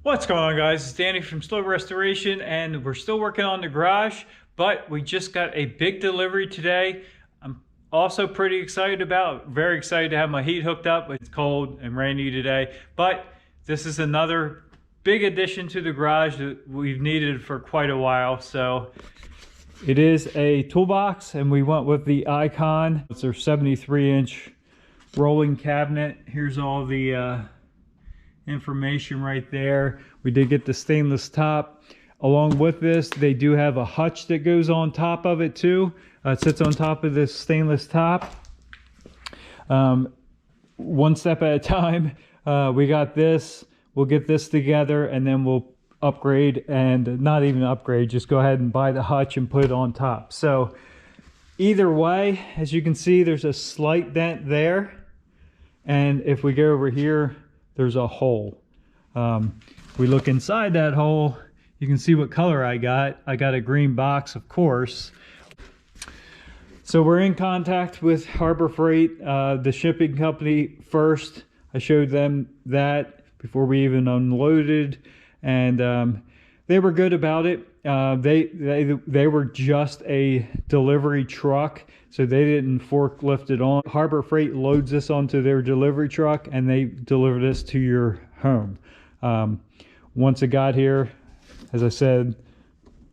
What's going on, guys? It's Danny from Slow Restoration, and we're still working on the garage, but we just got a big delivery today. I'm also pretty excited very excited to have my heat hooked up. It's cold and rainy today, but this is another big addition to the garage that we've needed for quite a while. So it is a toolbox, and we went with the Icon. It's their 73-inch rolling cabinet. Here's all the information right there. We did get the stainless top. Along with this, they do have a hutch that goes on top of it too. It sits on top of this stainless top. One step at a time. We got this. We'll get this together, and then we'll upgrade, and not even upgrade, just go ahead and buy the hutch and put it on top. So either way, as you can see, there's a slight dent there, and if we go over here, there's a hole. If we look inside that hole, you can see what color I got. I got a green box, of course. So we're in contact with Harborfrieght, the shipping company first. I showed them that before we even unloaded, and they were good about it. They were just a delivery truck, so they didn't forklift it on. Harborfrieght loads this onto their delivery truck, and they deliver this to your home. Once it got here, as I said,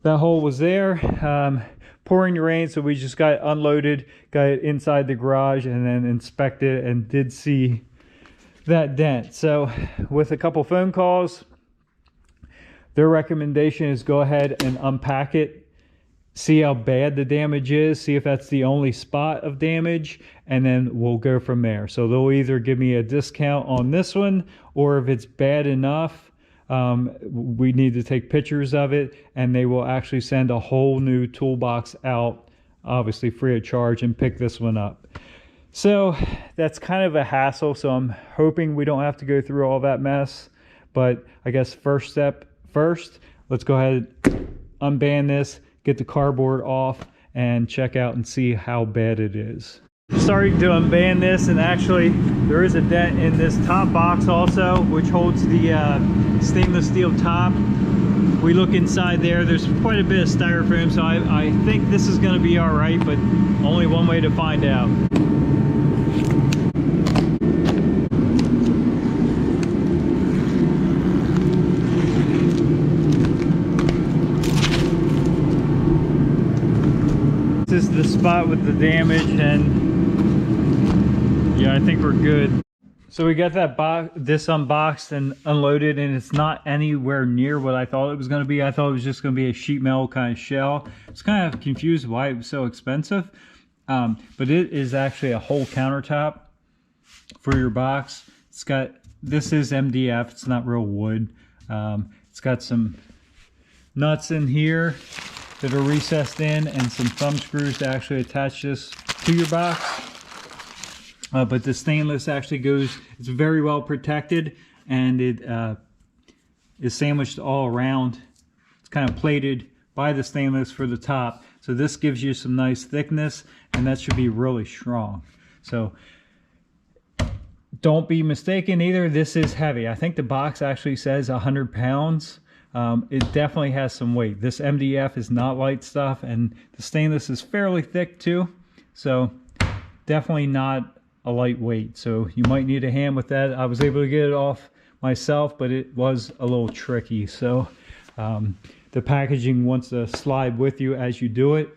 that hole was there. Pouring rain, so we just got it unloaded, got it inside the garage, and then inspected it, and did see that dent. So with a couple phone calls, their recommendation is go ahead and unpack it, see how bad the damage is, see if that's the only spot of damage, and then we'll go from there. So they'll either give me a discount on this one, or if it's bad enough, we need to take pictures of it, and they will actually send a whole new toolbox out, obviously free of charge, and pick this one up. So that's kind of a hassle, so I'm hoping we don't have to go through all that mess. But I guess first step first, let's go ahead and unband this, get the cardboard off, and check out and see how bad it is. Starting to unband this, and actually there is a dent in this top box also, which holds the stainless steel top. We look inside there, there's quite a bit of styrofoam, so I think this is going to be all right, but only one way to find out. This is the spot with the damage, and yeah, I think we're good. So we got this unboxed and unloaded, and it's not anywhere near what I thought it was going to be. I thought it was just going to be a sheet metal kind of shell. I was kind of confused why it was so expensive, but it is actually a whole countertop for your box. It's got, this is MDF, it's not real wood. It's got some nuts in here that are recessed in, and some thumb screws to actually attach this to your box. But the stainless actually goes, it's very well protected, and it is sandwiched all around. It's kind of plated by the stainless for the top. So this gives you some nice thickness, and that should be really strong. So don't be mistaken either, this is heavy. I think the box actually says 100 pounds. It definitely has some weight. This MDF is not light stuff, and the stainless is fairly thick too, so definitely not a lightweight. So you might need a hand with that. I was able to get it off myself, but it was a little tricky. So the packaging wants to slide with you as you do it.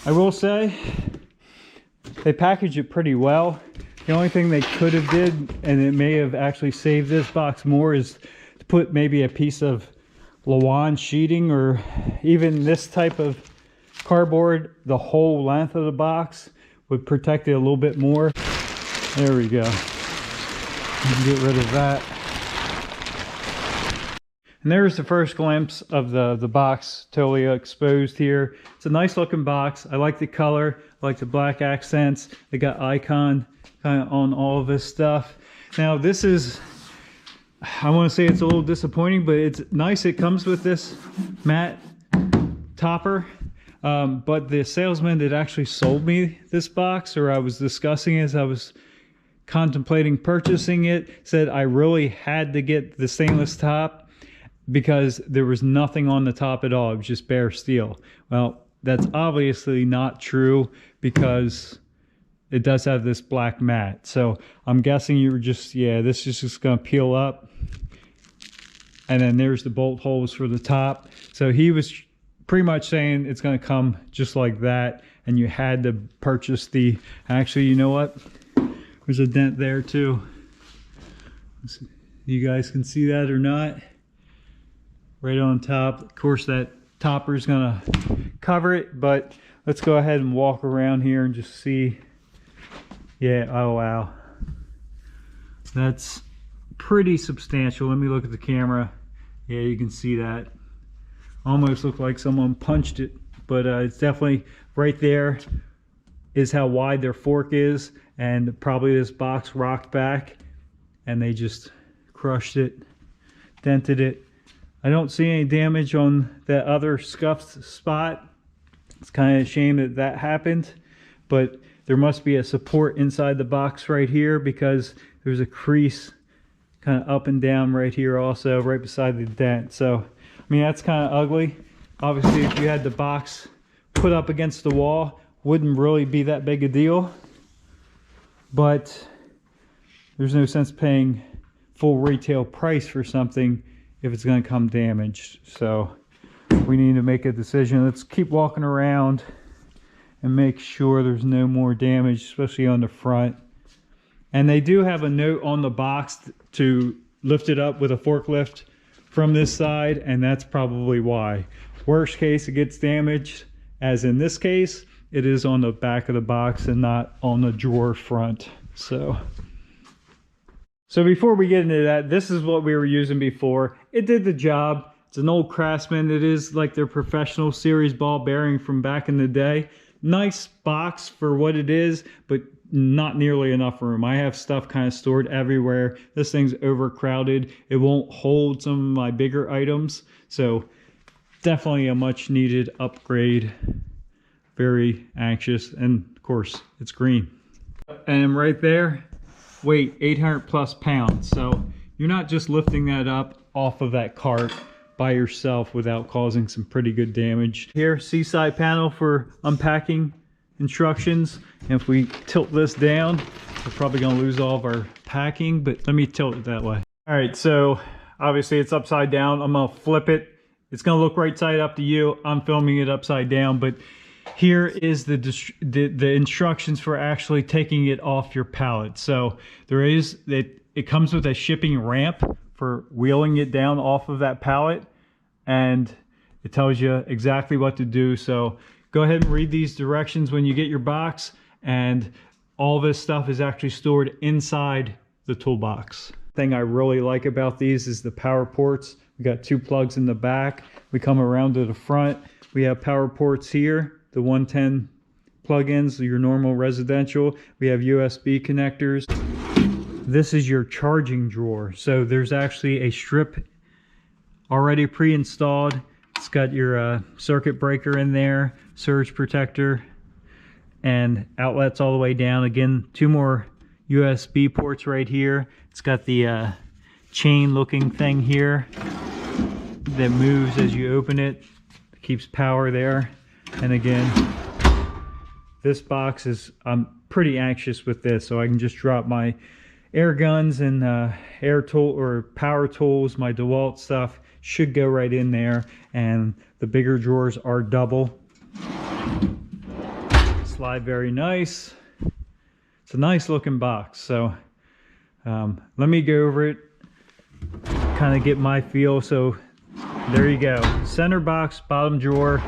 I will say they package it pretty well. The only thing they could have did, and it may have actually saved this box more, is to put maybe a piece of Lawan sheeting, or even this type of cardboard the whole length of the box would protect it a little bit more. There we go. You can get rid of that. And there's the first glimpse of the box totally exposed here. It's a nice looking box. I like the color, I like the black accents. They got Icon kind of on all of this stuff. Now this is, I want to say it's a little disappointing, but it's nice. It comes with this matte topper. But the salesman that actually sold me this box, or I was discussing as I was contemplating purchasing it, said I really had to get the stainless top because there was nothing on the top at all. It was just bare steel. Well, that's obviously not true because it does have this black mat. So I'm guessing you were just, yeah, this is just going to peel up. And then there's the bolt holes for the top. So he was pretty much saying it's going to come just like that. And you had to purchase the, actually, you know what? There's a dent there too. You guys can see that or not? Right on top. Of course, that topper is going to cover it, but let's go ahead and walk around here and just see. Yeah, oh wow. That's pretty substantial. Let me look at the camera. Yeah, you can see that. Almost looked like someone punched it, but it's definitely right there is how wide their fork is, and probably this box rocked back and they just crushed it, dented it. I don't see any damage on that other scuffed spot. It's kind of a shame that that happened, but there must be a support inside the box right here because there's a crease kind of up and down right here also, right beside the dent. So, I mean, that's kind of ugly. Obviously, if you had the box put up against the wall, wouldn't really be that big a deal. But there's no sense paying full retail price for something if it's going to come damaged. So we need to make a decision. Let's keep walking around and make sure there's no more damage, especially on the front. And they do have a note on the box to lift it up with a forklift from this side, and that's probably why. Worst case, it gets damaged, as in this case, it is on the back of the box and not on the drawer front. So before we get into that, this is what we were using before. It did the job. It's an old Craftsman. It is like their professional series ball bearing from back in the day. Nice box for what it is, but not nearly enough room. I have stuff kind of stored everywhere. This thing's overcrowded. It won't hold some of my bigger items. So definitely a much needed upgrade. Very anxious, and of course it's green. And right there, weight 800 plus pounds. So you're not just lifting that up off of that cart by yourself without causing some pretty good damage. Here, seaside panel for unpacking instructions. And if we tilt this down, we're probably going to lose all of our packing, but let me tilt it that way. All right, so obviously it's upside down. I'm going to flip it. It's going to look right side up to you. I'm filming it upside down, but here is the instructions for actually taking it off your pallet. So there is that it comes with a shipping ramp for wheeling it down off of that pallet, and it tells you exactly what to do. So go ahead and read these directions when you get your box, and all this stuff is actually stored inside the toolbox. Thing I really like about these is the power ports. We got 2 plugs in the back. We come around to the front. We have power ports here. The 110 plug-ins, your normal residential. We have USB connectors. This is your charging drawer. So there's actually a strip already pre-installed. It's got your circuit breaker in there, surge protector, and outlets all the way down. Again, 2 more USB ports right here. It's got the chain looking thing here that moves as you open it. It keeps power there. And again, this box is, I'm pretty anxious with this, so I can just drop my air guns and air tool or power tools. My DeWalt stuff should go right in there, and the bigger drawers are double. Slide very nice. It's a nice looking box. So let me go over it, kind of get my feel. So there you go. Center box, bottom drawer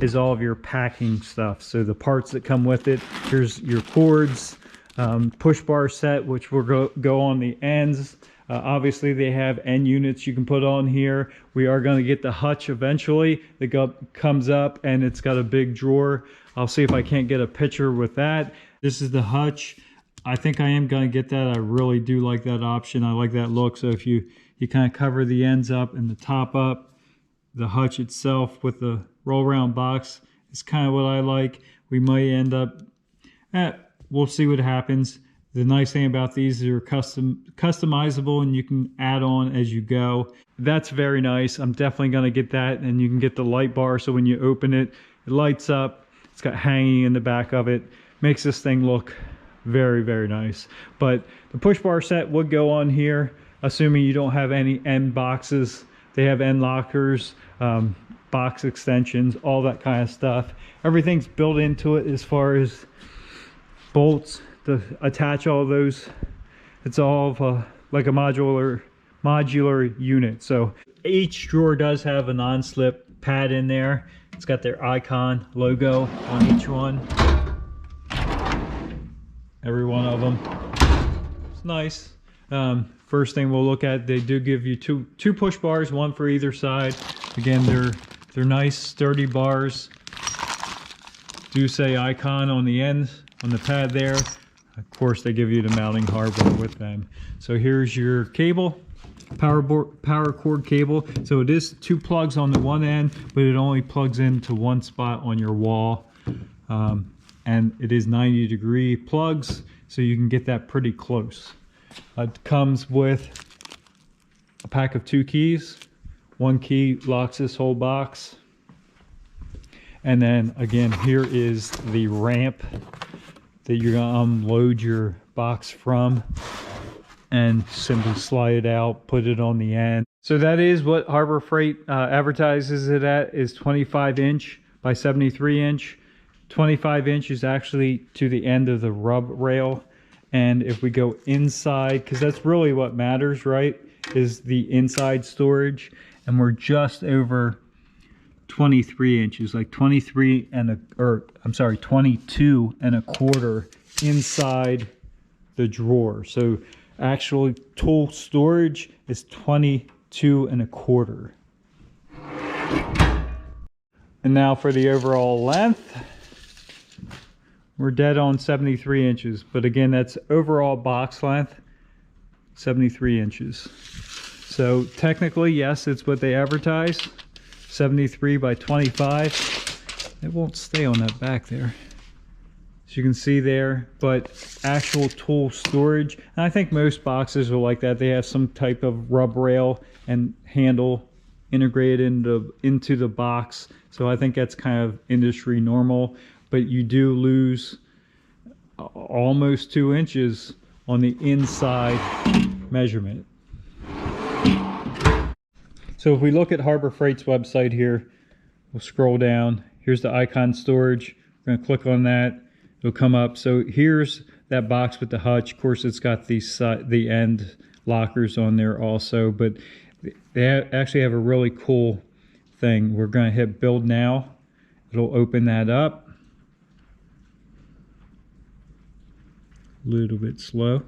is all of your packing stuff. So the parts that come with it. Here's your cords, push bar set, which will go on the ends. Obviously they have end units you can put on here. We are going to get the hutch eventually that comes up, and it's got a big drawer. I'll see if I can't get a picture with that. This is the hutch. I think I am going to get that. I really do like that option. I like that look. So if you kind of cover the ends up and the top up, the hutch itself with the roll around box is kind of what I like. We might end up, we'll see what happens. The nice thing about these, they're customizable and you can add on as you go. That's very nice. I'm definitely going to get that, and you can get the light bar so when you open it, it lights up. It's got hanging in the back of it. Makes this thing look very, very nice. But the push bar set would go on here, assuming you don't have any end boxes. They have end lockers, box extensions, all that kind of stuff. Everything's built into it as far as bolts to attach all those. It's all like a modular unit. So each drawer does have a non-slip pad in there. It's got their icon logo on each one. Every one of them. It's nice. First thing we'll look at, they do give you two push bars, one for either side. Again, they're nice sturdy bars. Do say icon on the end on the pad there. Of course, they give you the mounting hardware with them. So here's your cable, power cord cable. So it is 2 plugs on the one end, but it only plugs into one spot on your wall. And it is 90-degree plugs, so you can get that pretty close. It comes with a pack of 2 keys. 1 key locks this whole box. And then again, here is the ramp that you're gonna unload your box from, and simply slide it out, put it on the end. So that is what Harborfrieght advertises it at, is 25 inch by 73 inch. 25 inch is actually to the end of the rub rail. And if we go inside, because that's really what matters, right, is the inside storage. And we're just over 23 inches, like 22 and a quarter inside the drawer. So actual tool storage is 22 and a quarter. And now for the overall length, we're dead on 73 inches, but again, that's overall box length, 73 inches. So technically, yes, it's what they advertise. 73 by 25. It won't stay on that back there, as you can see there, but actual tool storage, and I think most boxes are like that. They have some type of rub rail and handle integrated into the box, so I think that's kind of industry normal. But you do lose almost 2 inches on the inside measurement. So if we look at Harborfreight's website here, we'll scroll down. Here's the icon storage. We're going to click on that. It'll come up. So here's that box with the hutch. Of course, it's got the end lockers on there also, but they actually have a really cool thing. We're going to hit build now. It'll open that up. A little bit slow.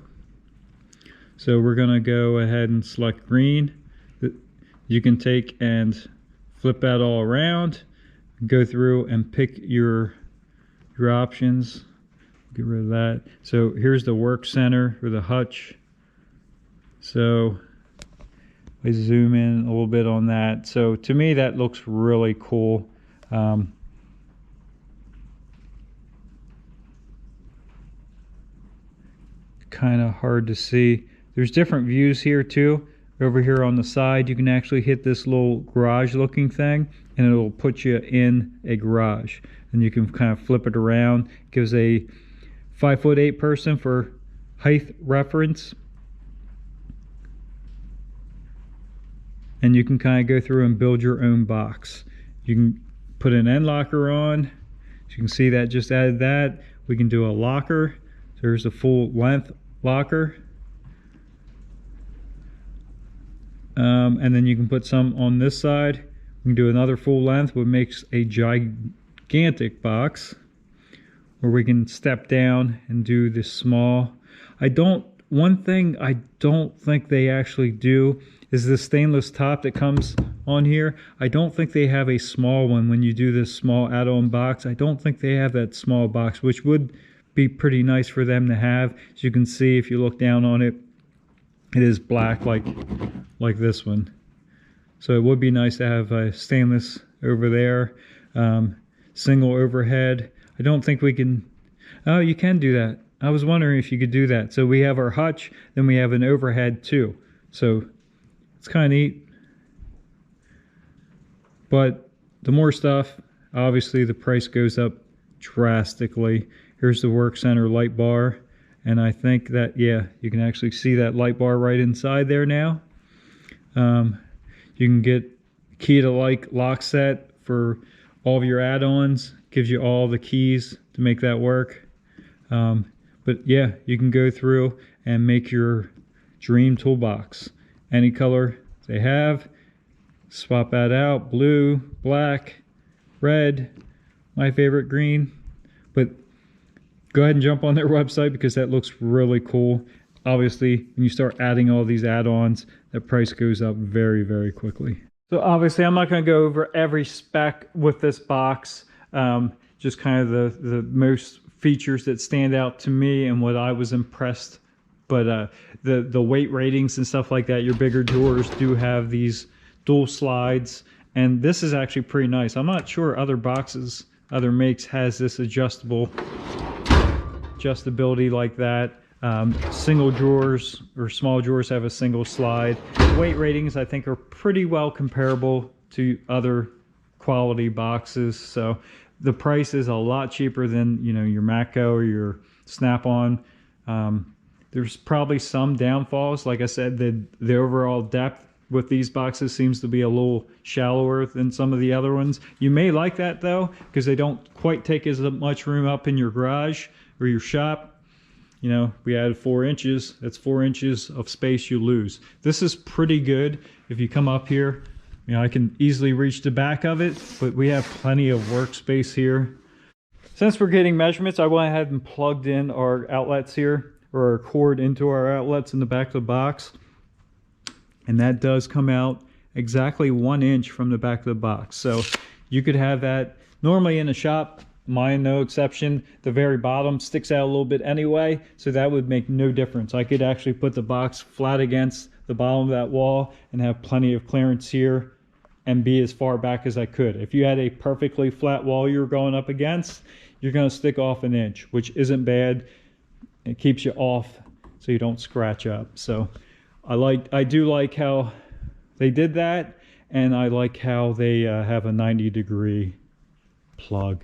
So we're going to go ahead and select green. You can take and flip that all around, go through and pick your options. Get rid of that. So here's the work center or the hutch. So I zoom in a little bit on that. So to me, that looks really cool. Kind of hard to see. There's different views here too. Over here on the side, you can actually hit this little garage looking thing and it'll put you in a garage, and you can kind of flip it around. It gives a 5'8" person for height reference, and you can kind of go through and build your own box. You can put an end locker on. As you can see, that just added that. We can do a locker. So there's a full length locker. And then you can put some on this side. We can do another full length, which makes a gigantic box. Or we can step down and do this small. One thing I don't think they actually do is the stainless top that comes on here. I don't think they have a small one when you do this small add-on box. I don't think they have that small box, which would be pretty nice for them to have. As you can see, if you look down on it, it is black like this one. So it would be nice to have a stainless over there. single overhead. I don't think we can, oh, you can do that. I was wondering if you could do that. So we have our hutch, then we have an overhead too. So it's kind of neat. But the more stuff, obviously the price goes up drastically. Here's the work center light bar. And I think that, yeah, you can actually see that light bar right inside there now. You can get key to lock set for all of your add-ons. Gives you all the keys to make that work. But yeah, you can go through and make your dream toolbox. Any color they have, swap that out. Blue, black, red, my favorite green. But go ahead and jump on their website because that looks really cool. Obviously, when you start adding all these add-ons, the price goes up very, very quickly. So obviously, I'm not going to go over every spec with this box. Just kind of the most features that stand out to me and what I was impressed. But the weight ratings and stuff like that, your bigger drawers do have these dual slides. And this is actually pretty nice. I'm not sure other boxes, other makes has this adjustability like that. Single drawers or small drawers have a single slide. Weight ratings I think are pretty well comparable to other quality boxes. So the price is a lot cheaper than, you know, your Matco or your Snap-on. There's probably some downfalls. Like I said, the overall depth with these boxes seems to be a little shallower than some of the other ones. You may like that though, because they don't quite take as much room up in your garage or your shop. You know, we added 4 inches. That's 4 inches of space you lose. This is pretty good. If you come up here, you know, I can easily reach the back of it, but we have plenty of workspace here. Since we're getting measurements, I went ahead and plugged in our outlets here, or our cord into our outlets in the back of the box. And that does come out exactly 1 inch from the back of the box. So you could have that normally in a shop. Mine, no exception. The very bottom sticks out a little bit anyway, so that would make no difference. I could actually put the box flat against the bottom of that wall and have plenty of clearance here and be as far back as I could. If you had a perfectly flat wall you're going up against, you're going to stick off 1 inch, which isn't bad. It keeps you off so you don't scratch up. So I do like how they did that, and I like how they have a 90-degree plug.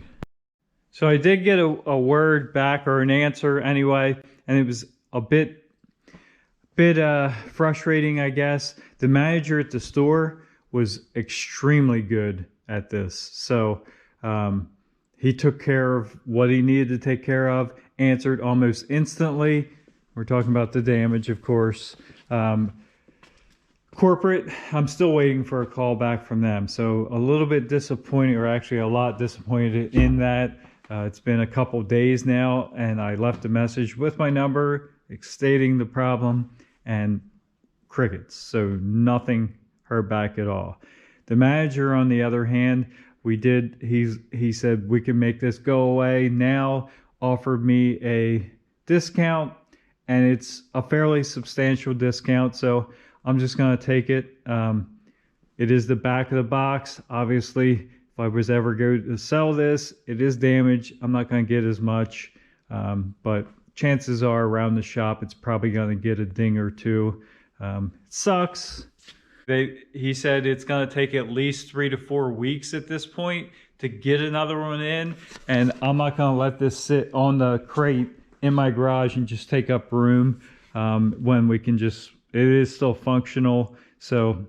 So I did get a word back, or an answer anyway, and it was a bit frustrating, I guess. The manager at the store was extremely good at this. So he took care of what he needed to take care of, answered almost instantly. We're talking about the damage, of course. Corporate, I'm still waiting for a call back from them. So a little bit disappointed, or actually a lot disappointed in that. It's been a couple days now, and I left a message with my number stating the problem, and crickets. So nothing heard back at all. The manager, on the other hand, he said we can make this go away now, offered me a discount, and it's a fairly substantial discount, so I'm just going to take it. It is the back of the box. Obviously, if I was ever going to sell this, it is damaged. I'm not going to get as much, but chances are around the shop it's probably going to get a ding or two. It sucks. He said it's going to take at least 3 to 4 weeks at this point to get another one in, and I'm not going to let this sit on the crate in my garage and just take up room when we can just, it is still functional. So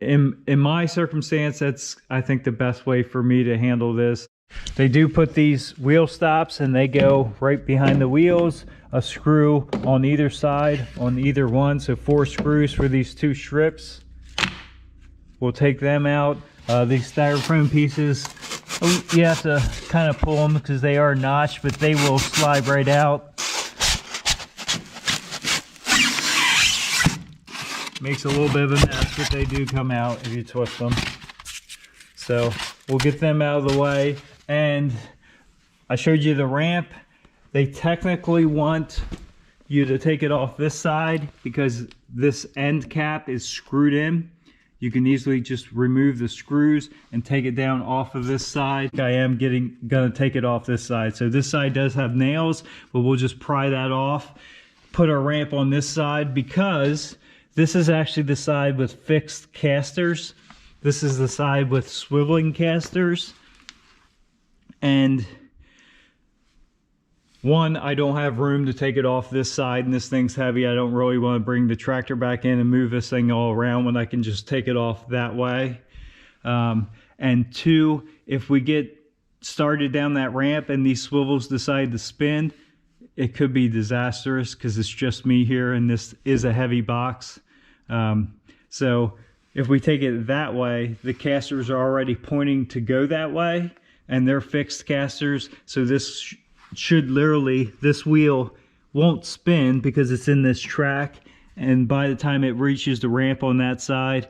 in my circumstance, that's, I think, the best way for me to handle this. They do put these wheel stops, and they go right behind the wheels, a screw on either side, on either one. So 4 screws for these 2 strips. We'll take them out. These styrofoam pieces, you have to kind of pull them because they are notched, but they will slide right out. Makes a little bit of a mess, but they do come out if you twist them. So we'll get them out of the way. And I showed you the ramp. They technically want you to take it off this side because this end cap is screwed in. you can easily just remove the screws and take it down off of this side. I am gonna take it off this side. So this side does have nails, but we'll just pry that off, put our ramp on this side, because this is actually the side with fixed casters. This is the side with swiveling casters. And one, I don't have room to take it off this side, and this thing's heavy. I don't really want to bring the tractor back in and move this thing all around when I can just take it off that way. And two, if we get started down that ramp and these swivels decide to spin, it could be disastrous because it's just me here and this is a heavy box. So if we take it that way, the casters are already pointing to go that way, and they're fixed casters. So this should literally, this wheel won't spin because it's in this track. And by the time it reaches the ramp on that side,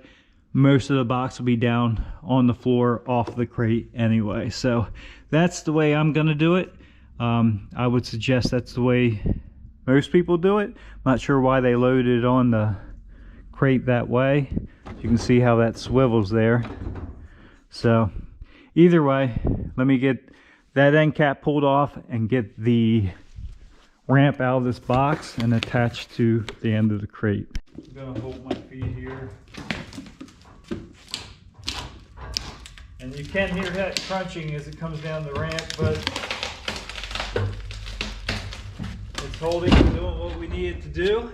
most of the box will be down on the floor off the crate anyway. So that's the way I'm gonna do it. I would suggest that's the way most people do it. I'm not sure why they loaded it on the crate that way. You can see how that swivels there. So either way, let me get that end cap pulled off and get the ramp out of this box and attach to the end of the crate. I'm gonna hold my feet here. And you can hear that crunching as it comes down the ramp, but it's holding and doing what we need it to do.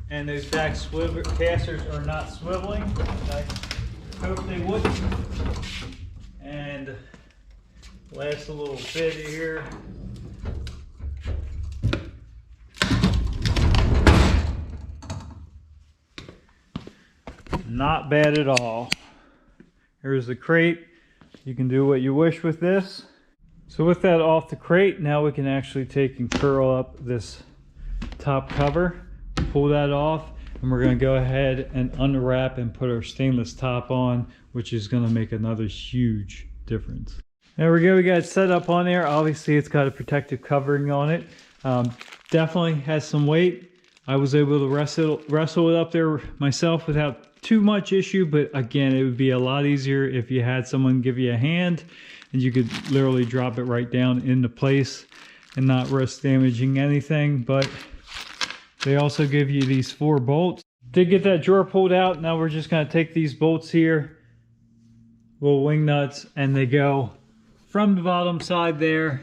And those back casters are not swiveling. I hope they wouldn't. And last a little bit here. Not bad at all. Here's the crate. You can do what you wish with this. So with that off the crate, now we can actually take and curl up this top cover, pull that off, and we're going to go ahead and unwrap and put our stainless top on, which is going to make another huge difference. There we go, we got it set up on there. Obviously it's got a protective covering on it. Definitely has some weight. I was able to wrestle it up there myself without too much issue, but again, it would be a lot easier if you had someone give you a hand and you could literally drop it right down into place and not risk damaging anything. But they also give you these 4 bolts. Did get that drawer pulled out. Now we're just going to take these bolts here, little wing nuts, and they go from the bottom side there.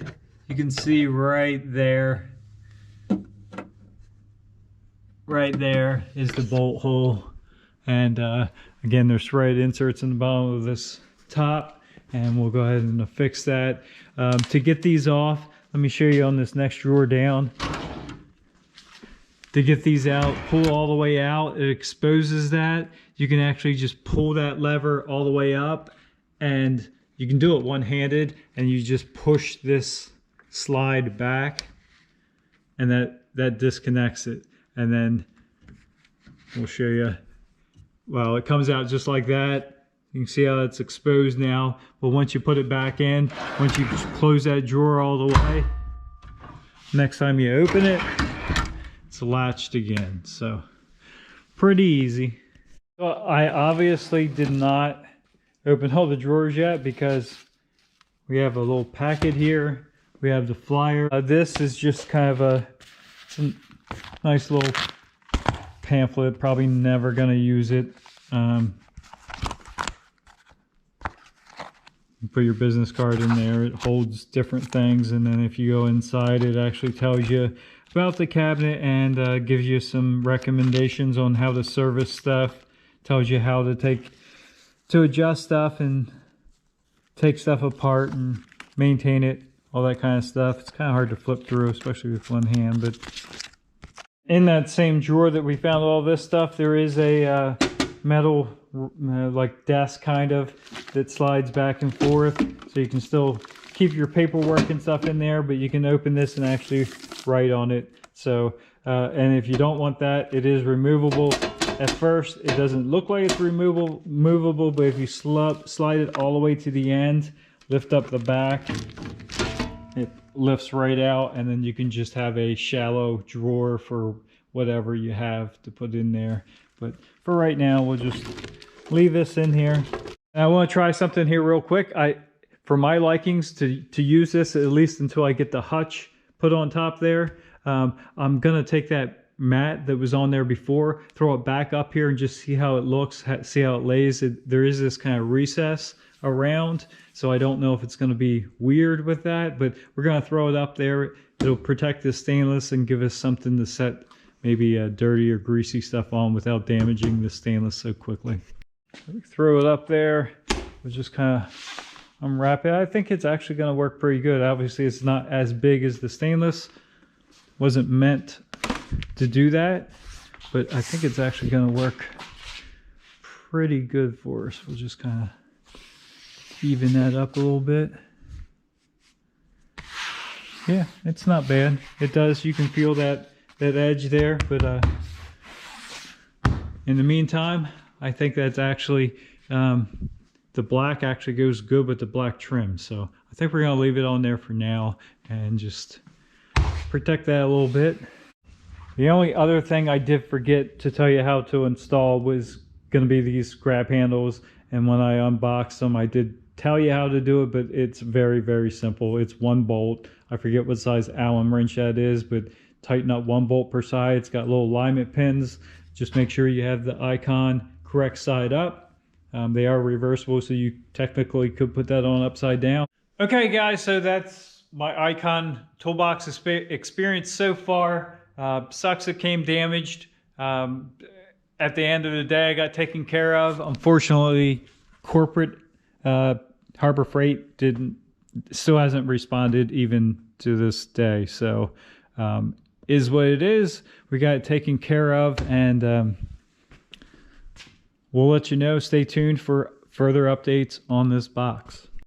You can see right there is the bolt hole. And again, there's thread inserts in the bottom of this top, and we'll go ahead and affix that. To get these off, let me show you on this next drawer down. To get these out, pull all the way out, it exposes that. You can actually just pull that lever all the way up, and you can do it one-handed, and you just push this slide back, and that disconnects it. And then we'll show you. Well, it comes out just like that. You can see how it's exposed now. But once you put it back in, once you close that drawer all the way, next time you open it, it's latched again. So pretty easy. So I obviously did not open all the drawers yet because we have a little packet here. We have the flyer. This is just kind of a nice little pamphlet. Probably never gonna use it. Put your business card in there. It holds different things, and then if you go inside, it actually tells you about the cabinet and gives you some recommendations on how to service stuff. Tells you how to adjust stuff and take stuff apart and maintain it, all that kind of stuff. It's kind of hard to flip through, especially with one hand. But in that same drawer that we found all this stuff, there is a metal like desk kind of that slides back and forth, so you can still keep your paperwork and stuff in there, but you can open this and actually write on it. So and if you don't want that, it is removable. At first it doesn't look like it's movable, but if you slide it all the way to the end, lift up the back, it lifts right out, and then you can just have a shallow drawer for whatever you have to put in there. But for right now, we'll just leave this in here. And I want to try something here real quick. For my likings, to use this at least until I get the hutch put on top there, I'm gonna take that mat that was on there before, throw it back up here and just see how it looks, see how it lays. There is this kind of recess around, so I don't know if it's going to be weird with that, but we're going to throw it up there. It'll protect the stainless and give us something to set maybe dirty or greasy stuff on without damaging the stainless so quickly. Throw it up there. We'll just kind of unwrap it. I think it's actually going to work pretty good. Obviously it's not as big as the stainless, wasn't meant to do that, but I think it's actually going to work pretty good for us. We'll just kind of even that up a little bit. Yeah, it's not bad. It does, you can feel that edge there, but in the meantime, I think that's actually the black actually goes good with the black trim, so I think we're going to leave it on there for now and just protect that a little bit. The only other thing I did forget to tell you how to install was going to be these grab handles, and when I unboxed them I did tell you how to do it, but it's very, very simple. It's one bolt. I forget what size Allen wrench that is, but tighten up one bolt per side. It's got little alignment pins. Just make sure you have the icon correct side up. They are reversible, so you technically could put that on upside down. Okay guys, so that's my icon toolbox experience so far. Sucks it came damaged. At the end of the day, I got taken care of. Unfortunately, corporate Harborfrieght still hasn't responded even to this day. So is what it is. We got it taken care of, and we'll let you know. Stay tuned for further updates on this box.